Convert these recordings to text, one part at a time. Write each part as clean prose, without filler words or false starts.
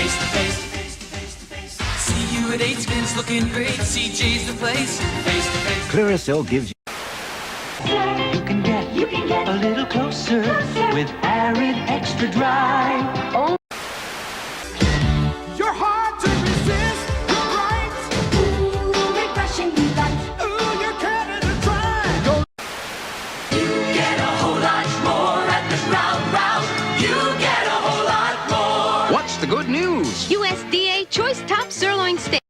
Face to face. See you at 8 spins looking great. CJ's the place. Face to face. Clearasil gives you. You can get a little closer with Arid Extra Dry. Oh. You're hard to resist. You're right. Ooh, refreshingly light. Ooh, you're Canada Dry. You get a whole lot more at this round. You get a whole lot more. What's the good news? USDA Choice Top Sirloin Steak.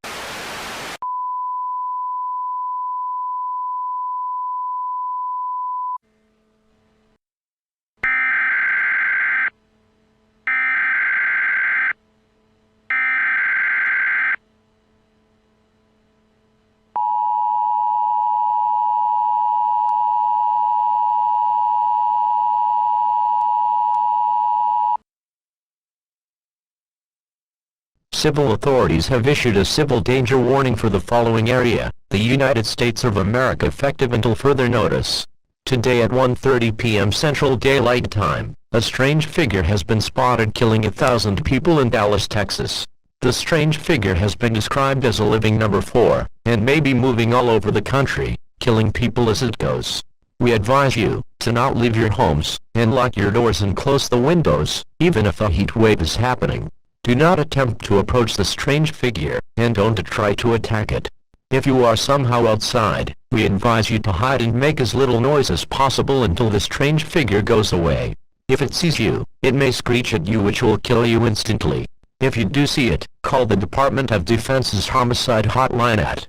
Civil authorities have issued a civil danger warning for the following area, the United States of America, effective until further notice. Today at 1:30 p.m. Central Daylight Time, a strange figure has been spotted killing 1,000 people in Dallas, Texas. The strange figure has been described as a living number 4, and may be moving all over the country, killing people as it goes. We advise you to not leave your homes, and lock your doors and close the windows, even if a heat wave is happening. Do not attempt to approach the strange figure, and don't try to attack it. If you are somehow outside, we advise you to hide and make as little noise as possible until the strange figure goes away. If it sees you, it may screech at you, which will kill you instantly. If you do see it, call the Department of Defense's homicide hotline at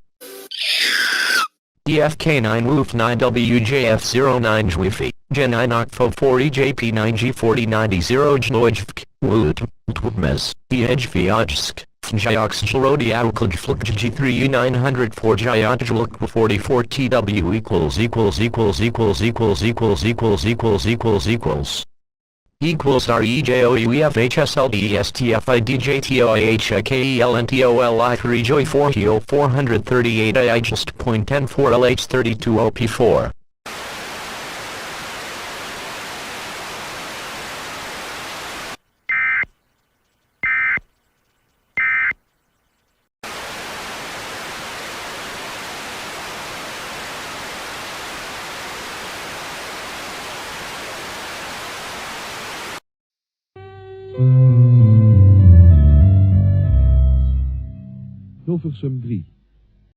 EFK9 WOOF 9 WJF09 JWIFI, Gen9 OCFO 40 JP9 G4090 JLOJVK, WOOT, TWMES, EHVIOJSK, FNJOXJLRODI AUKLJFLK G3 U904 JIOTJLK 44 TW equals REJOUEFHSLDESTFIDJTOIHKELNTOLI 3 Joy 4 HEO 438 I just .10 4 LH32 OP4. Hilversum 3.